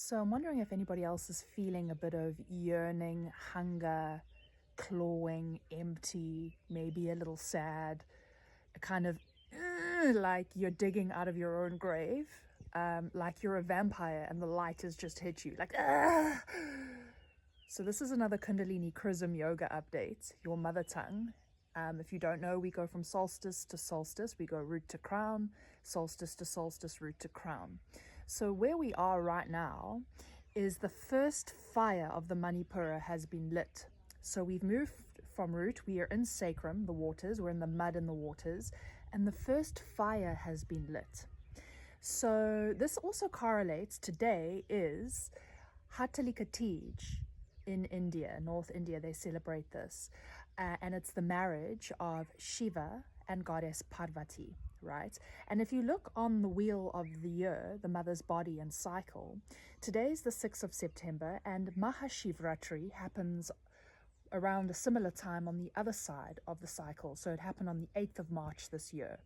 So I'm wondering if anybody else is feeling a bit of yearning, hunger, clawing, empty, maybe a little sad, a kind of like you're digging out of your own grave, like you're a vampire and the light has just hit you, like ah. So this is another Kundalini Chrism yoga update, your mother tongue. If you don't know, we go from solstice to solstice. We go root to crown, solstice to solstice, root to crown. So where we are right now is the first fire of the manipura has been lit. So we've moved from root, we are in sacrum, the waters, we're in the mud in the waters, and the first fire has been lit. So this also correlates, today is Hartalika Teej in India, North India, they celebrate this. And it's the marriage of Shiva and goddess Parvati, right? And if you look on the wheel of the year, the mother's body and cycle, today's the 6th of September and Mahashivratri happens around a similar time on the other side of the cycle. So it happened on the 8th of March this year.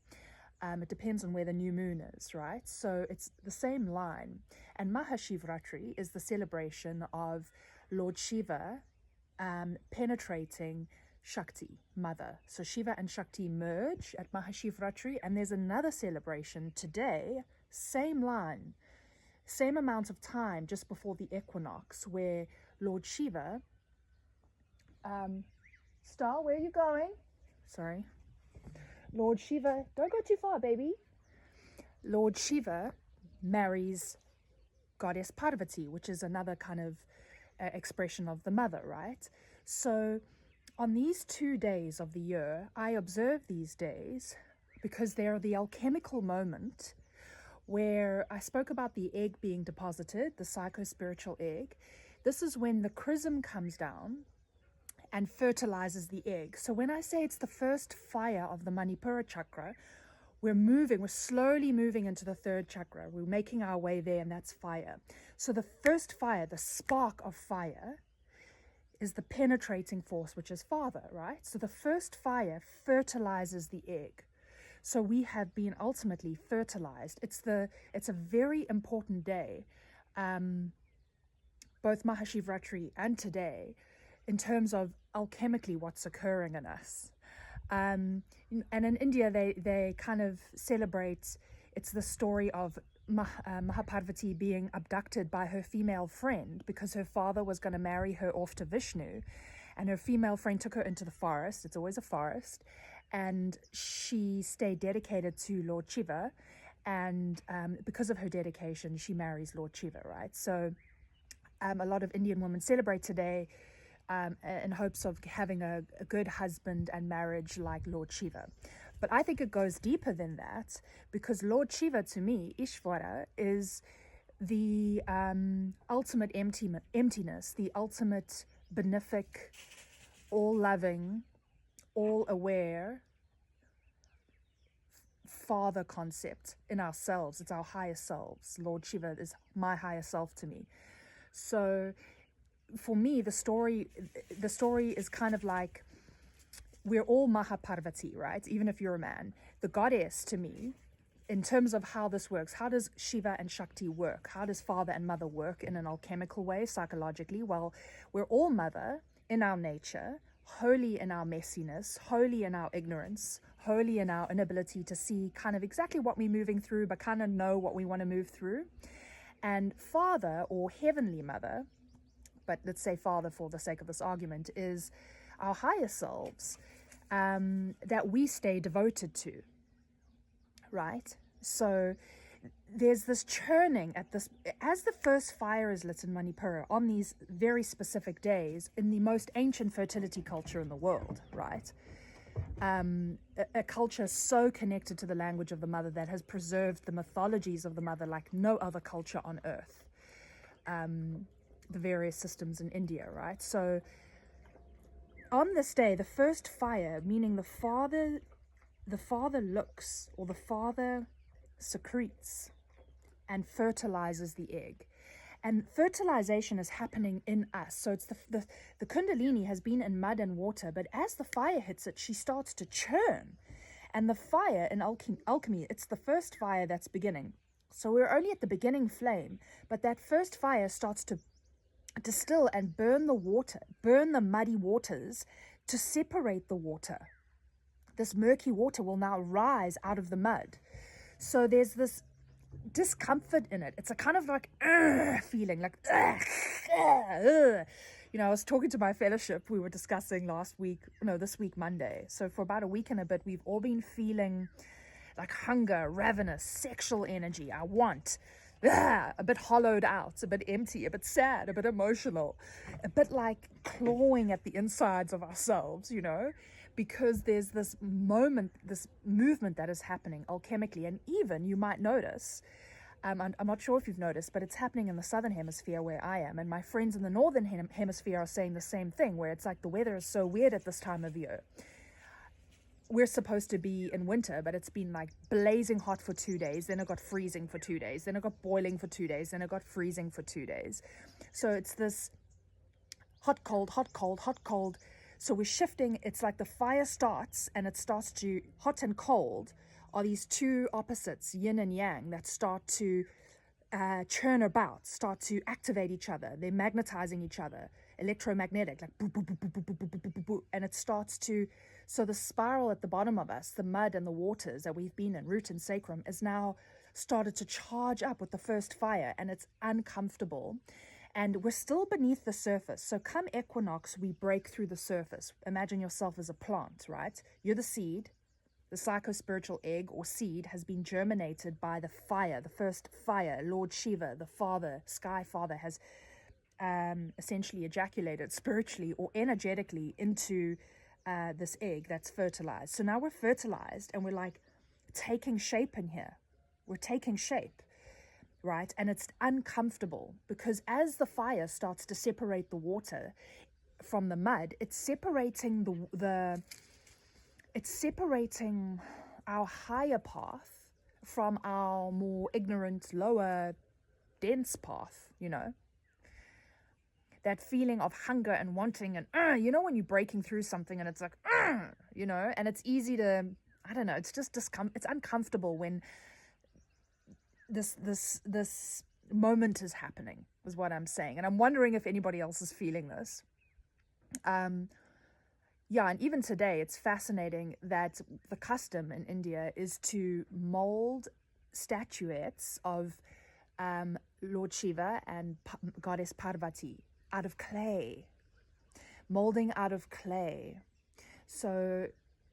It depends on where the new moon is, right? So it's the same line. And Mahashivratri is the celebration of Lord Shiva penetrating Shakti, mother. So Shiva and Shakti merge at Mahashivratri, and there's another celebration today, same line, same amount of time just before the equinox, where Lord Shiva, Star, where are you going? Sorry. Lord Shiva, don't go too far, baby. Lord Shiva marries goddess Parvati, which is another kind of expression of the mother, right? So on these 2 days of the year, I observe these days because they're the alchemical moment where I spoke about the egg being deposited, the psycho-spiritual egg. This is when the chrism comes down and fertilizes the egg. So when I say it's the first fire of the manipura chakra, we're slowly moving into the third chakra. We're making our way there, and that's fire. So the first fire, the spark of fire, is the penetrating force, which is father, right? So the first fire fertilizes the egg. So we have been ultimately fertilized. It's a very important day, both Mahashivratri and today, in terms of alchemically what's occurring in us. And in India, they kind of celebrate, it's the story of Mahaparvati being abducted by her female friend because her father was going to marry her off to Vishnu, and her female friend took her into the forest. It's always a forest, and she stayed dedicated to Lord Shiva, and because of her dedication, she marries Lord Shiva, right? So a lot of Indian women celebrate today in hopes of having a good husband and marriage like Lord Shiva. But I think it goes deeper than that, because Lord Shiva, to me, Ishvara, is the ultimate emptiness, the ultimate benefic, all-loving, all-aware father concept in ourselves. It's our higher selves. Lord Shiva is my higher self to me. So for me, the story is kind of like, we're all Mahaparvati, right? Even if you're a man. The goddess, to me, in terms of how this works, how does Shiva and Shakti work? How does father and mother work in an alchemical way, psychologically? Well, we're all mother in our nature, holy in our messiness, holy in our ignorance, holy in our inability to see kind of exactly what we're moving through, but kind of know what we want to move through. And father, or heavenly mother, but let's say father for the sake of this argument, is our higher selves that we stay devoted to, right? So there's this churning at this, as the first fire is lit in Manipura on these very specific days in the most ancient fertility culture in the world, right? A culture so connected to the language of the mother that has preserved the mythologies of the mother like no other culture on earth. The various systems in India, right? So on this day, the first fire, meaning the father looks, or the father secretes and fertilizes the egg. And fertilization is happening in us. So it's the Kundalini has been in mud and water, but as the fire hits it, she starts to churn. And the fire in alchemy, it's the first fire that's beginning. So we're only at the beginning flame, but that first fire starts to distill and burn the water, burn the muddy waters to separate the water. This murky water will now rise out of the mud. So there's this discomfort in it. It's a kind of like feeling, like you know, I was talking to my fellowship. We were discussing this week Monday. So for about a week and a bit, we've all been feeling like hunger, ravenous, sexual energy. I want, a bit hollowed out, a bit empty, a bit sad, a bit emotional, a bit like clawing at the insides of ourselves, you know, because there's this movement that is happening alchemically. And even you might notice, I'm not sure if you've noticed, but it's happening in the southern hemisphere where I am. And my friends in the northern hemisphere are saying the same thing, where it's like the weather is so weird at this time of year. We're supposed to be in winter, but it's been like blazing hot for 2 days. Then it got freezing for 2 days. Then it got boiling for 2 days. Then it got freezing for 2 days. So it's this hot, cold, hot, cold, hot, cold. So we're shifting. It's like the fire starts and it starts to, hot and cold are these two opposites, yin and yang, that start to churn about, start to activate each other. They're magnetizing each other, electromagnetic, like boo, boo, boo, boo, boo, boo, boo, boo, boo, boo. And it starts to, so the spiral at the bottom of us, the mud and the waters that we've been in, root and sacrum, is now started to charge up with the first fire, and it's uncomfortable. And we're still beneath the surface. So come equinox, we break through the surface. Imagine yourself as a plant, right? You're the seed. The psycho-spiritual egg or seed has been germinated by the fire, the first fire. Lord Shiva, the father, sky father, has essentially ejaculated spiritually or energetically into this egg that's fertilized. So now we're fertilized and we're like taking shape in here. We're taking shape, right? And it's uncomfortable because as the fire starts to separate the water from the mud, it's separating it's separating our higher path from our more ignorant, lower, dense path, you know. That feeling of hunger and wanting and, you know, when you're breaking through something and it's like, you know, and it's easy to, I don't know, it's just it's uncomfortable when this moment is happening, is what I'm saying. And I'm wondering if anybody else is feeling this. Yeah, and even today, it's fascinating that the custom in India is to mold statuettes of Lord Shiva and Goddess Parvati out of clay, molding out of clay. So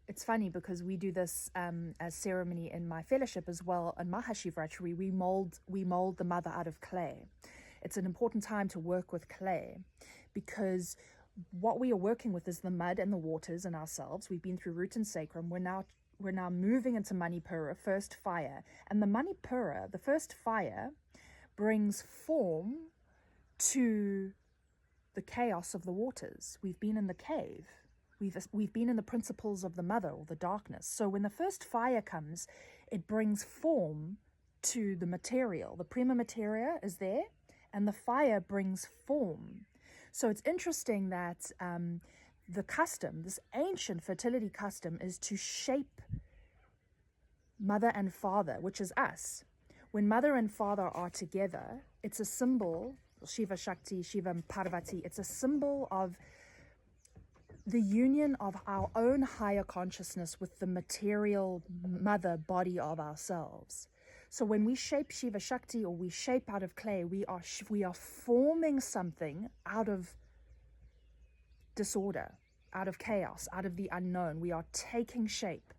it's funny because we do this as ceremony in my fellowship as well. On Mahashivratri, we mold the mother out of clay. It's an important time to work with clay because what we are working with is the mud and the waters in ourselves. We've been through root and sacrum. We're now moving into manipura, first fire. And the manipura, the first fire, brings form to the chaos of the waters. We've been in the cave. We've been in the principles of the mother or the darkness. So when the first fire comes, it brings form to the material. The prima materia is there, and the fire brings form. So it's interesting that the custom, this ancient fertility custom, is to shape mother and father, which is us. When mother and father are together, it's a symbol, Shiva Shakti, Shiva and Parvati, it's a symbol of the union of our own higher consciousness with the material mother body of ourselves. So when we shape Shiva Shakti or we shape out of clay, we are forming something out of disorder, out of chaos, out of the unknown. We are taking shape,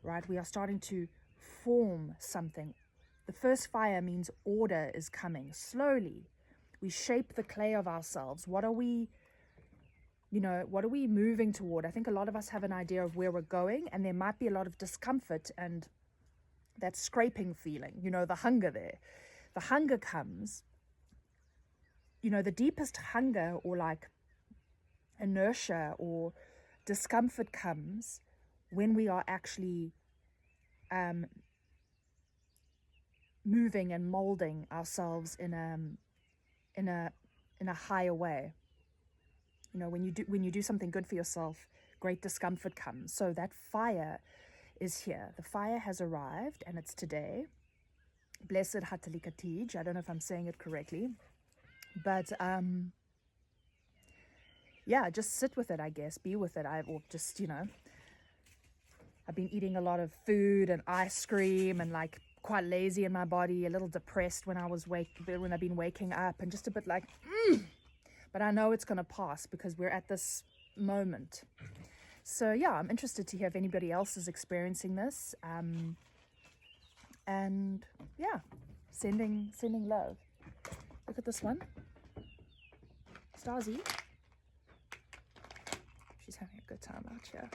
right? We are starting to form something. The first fire means order is coming. Slowly, we shape the clay of ourselves. What are we moving toward? I think a lot of us have an idea of where we're going, and there might be a lot of discomfort and that scraping feeling, the hunger there. The hunger comes, the deepest hunger or like inertia or discomfort comes when we are actually moving and molding ourselves in a higher way. When you do something good for yourself, great discomfort comes. So that fire is here. The fire has arrived, and it's today. Blessed Hartalika Teej. I don't know if I'm saying it correctly, but yeah, just sit with it, I guess, be with it. Or just, you know, I've been eating a lot of food and ice cream and like quite lazy in my body, a little depressed when I've been waking up, and just a bit like, but I know it's going to pass because we're at this moment. So yeah, I'm interested to hear if anybody else is experiencing this. And yeah, sending love. Look at this one. Stasi. She's having a good time out here.